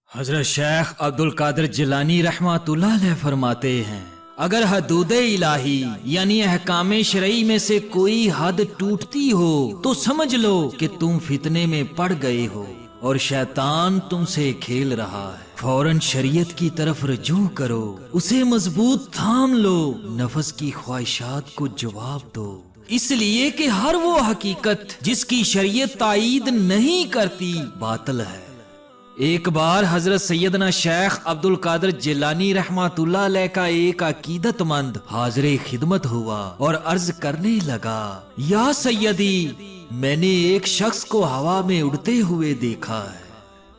حضرت شیخ عبد القادر جیلانی رحمۃ اللہ علیہ فرماتے ہیں، اگر حدود الہی یعنی احکام شرعی میں سے کوئی حد ٹوٹتی ہو تو سمجھ لو کہ تم فتنے میں پڑ گئے ہو اور شیطان تم سے کھیل رہا ہے۔ فوراً شریعت کی طرف رجوع کرو، اسے مضبوط تھام لو، نفس کی خواہشات کو جواب دو، اس لیے کہ ہر وہ حقیقت جس کی شریعت تائید نہیں کرتی باطل ہے۔ ایک بار حضرت سیدنا شیخ عبد القادر جیلانی رحمۃ اللہ علیہ کا ایک عقیدت مند حاضر خدمت ہوا اور عرض کرنے لگا، یا سیدی، میں نے ایک شخص کو ہوا میں اڑتے ہوئے دیکھا ہے۔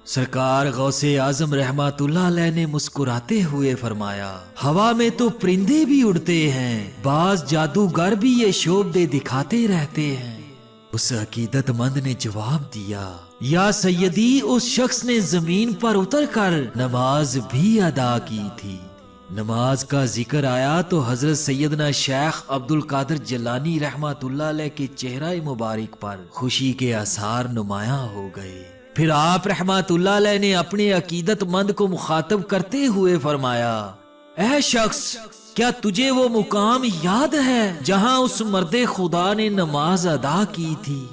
سرکار غوث اعظم رحمۃ اللہ علیہ نے مسکراتے ہوئے فرمایا، ہوا میں تو پرندے بھی اڑتے ہیں، بعض جادوگر بھی یہ شعبے دکھاتے رہتے ہیں۔ اس عقیدت مند نے جواب دیا، یا سیدی، اس شخص نے زمین پر اتر کر نماز بھی ادا کی تھی۔ نماز کا ذکر آیا تو حضرت سیدنا شیخ عبد القادر جیلانی رحمۃ اللہ علیہ کے چہرہ مبارک پر خوشی کے آثار نمایاں ہو گئے۔ پھر آپ رحمۃ اللہ علیہ نے اپنے عقیدت مند کو مخاطب کرتے ہوئے فرمایا، اے شخص، کیا تجھے وہ مقام یاد ہے جہاں اس مرد خدا نے نماز ادا کی تھی؟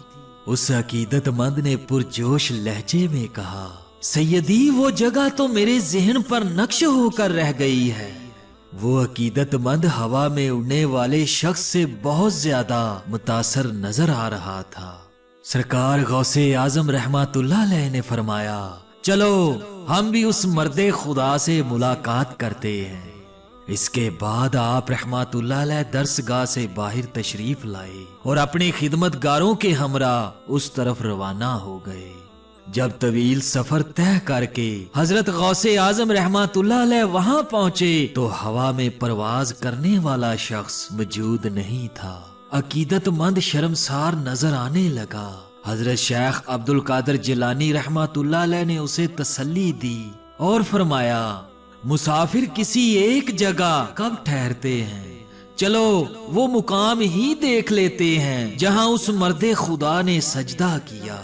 اس عقیدت مند نے پرجوش لہجے میں کہا، سیدی، وہ جگہ تو میرے ذہن پر نقش ہو کر رہ گئی ہے۔ وہ عقیدت مند ہوا میں اڑنے والے شخص سے بہت زیادہ متاثر نظر آ رہا تھا۔ سرکار غوث اعظم رحمۃ اللہ علیہ نے فرمایا، چلو ہم بھی اس مرد خدا سے ملاقات کرتے ہیں۔ اس کے بعد آپ رحمۃ اللہ علیہ درسگاہ سے باہر تشریف لائے اور اپنے خدمت گاروں کے ہمراہ اس طرف روانہ ہو گئے۔ جب طویل سفر طے کر کے حضرت غوث اعظم رحمۃ اللہ علیہ وہاں پہنچے تو ہوا میں پرواز کرنے والا شخص موجود نہیں تھا۔ عقیدت مند شرمسار نظر آنے لگا۔ حضرت شیخ عبد القادر جیلانی رحمۃ اللہ علیہ نے اسے تسلی دی اور فرمایا، مسافر کسی ایک جگہ کب ٹھہرتے ہیں، چلو وہ مقام ہی دیکھ لیتے ہیں جہاں اس مرد خدا نے سجدہ کیا۔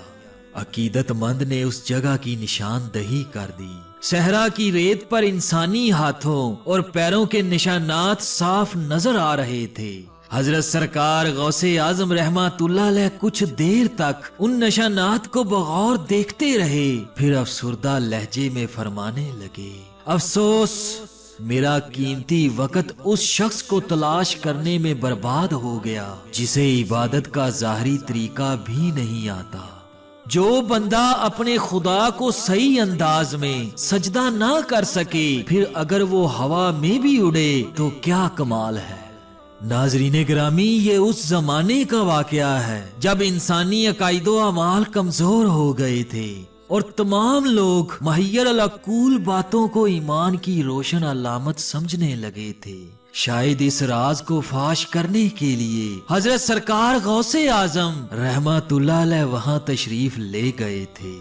عقیدت مند نے اس جگہ کی نشاندہی کر دی۔ صحرا کی ریت پر انسانی ہاتھوں اور پیروں کے نشانات صاف نظر آ رہے تھے۔ حضرت سرکار غوث اعظم رحمۃ اللہ علیہ کچھ دیر تک ان نشانات کو بغور دیکھتے رہے، پھر افسردہ لہجے میں فرمانے لگے، افسوس، میرا قیمتی وقت اس شخص کو تلاش کرنے میں برباد ہو گیا جسے عبادت کا ظاہری طریقہ بھی نہیں آتا۔ جو بندہ اپنے خدا کو صحیح انداز میں سجدہ نہ کر سکے، پھر اگر وہ ہوا میں بھی اڑے تو کیا کمال ہے۔ ناظرین گرامی، یہ اس زمانے کا واقعہ ہے جب انسانی عقائد و اعمال کمزور ہو گئے تھے اور تمام لوگ محیر العقول باتوں کو ایمان کی روشن علامت سمجھنے لگے تھے۔ شاید اس راز کو فاش کرنے کے لیے حضرت سرکار غوث اعظم رحمت اللہ علیہ وہاں تشریف لے گئے تھے۔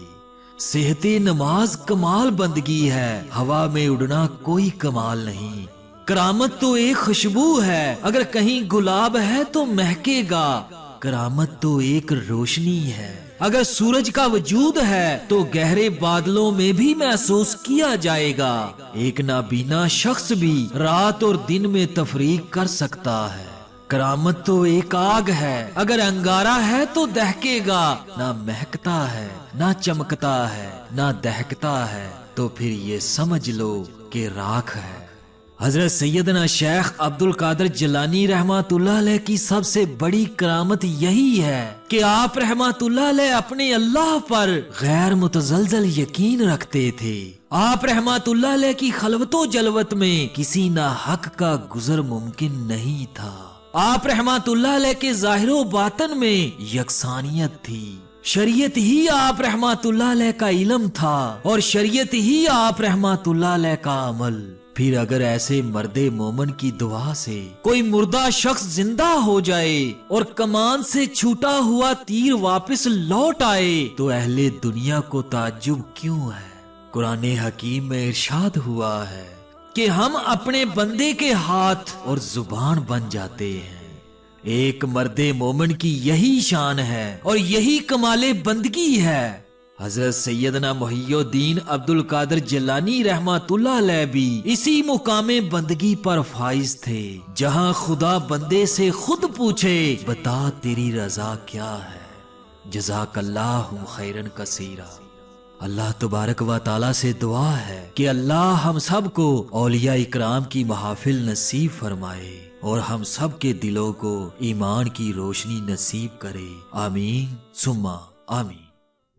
صحت نماز کمال بندگی ہے، ہوا میں اڑنا کوئی کمال نہیں۔ کرامت تو ایک خوشبو ہے، اگر کہیں گلاب ہے تو مہکے گا۔ کرامت تو ایک روشنی ہے، اگر سورج کا وجود ہے تو گہرے بادلوں میں بھی محسوس کیا جائے گا۔ ایک نابینا شخص بھی رات اور دن میں تفریق کر سکتا ہے۔ کرامت تو ایک آگ ہے، اگر انگارہ ہے تو دہکے گا، نہ مہکتا ہے، نہ چمکتا ہے، نہ دہکتا ہے، تو پھر یہ سمجھ لو کہ راکھ ہے۔ حضرت سیدنا شیخ عبد القادر جیلانی رحمۃ اللہ علیہ کی سب سے بڑی کرامت یہی ہے کہ آپ رحمۃ اللہ علیہ اپنے اللہ پر غیر متزلزل یقین رکھتے تھے۔ آپ رحمۃ اللہ علیہ کی خلوت و جلوت میں کسی ناحق کا گزر ممکن نہیں تھا۔ آپ رحمۃ اللہ علیہ کے ظاہر و باطن میں یکسانیت تھی۔ شریعت ہی آپ رحمۃ اللہ علیہ کا علم تھا اور شریعت ہی آپ رحمۃ اللہ علیہ کا عمل۔ پھر اگر ایسے مرد مومن کی دعا سے کوئی مردہ شخص زندہ ہو جائے اور کمان سے چھوٹا ہوا تیر واپس لوٹ آئے تو اہل دنیا کو تعجب کیوں ہے؟ قرآن حکیم میں ارشاد ہوا ہے کہ ہم اپنے بندے کے ہاتھ اور زبان بن جاتے ہیں۔ ایک مرد مومن کی یہی شان ہے اور یہی کمال بندگی ہے۔ حضرت سیدنا محی الدین عبد القادر جیلانی رحمۃ اللہ علیہ بھی اسی مقام بندگی پر فائز تھے، جہاں خدا بندے سے خود پوچھے بتا تیری رضا کیا ہے۔ جزاک اللہ خیرن کثیرا۔ اللہ تبارک و تعالی سے دعا ہے کہ اللہ ہم سب کو اولیاء اکرام کی محافل نصیب فرمائے اور ہم سب کے دلوں کو ایمان کی روشنی نصیب کرے، آمین ثم آمین۔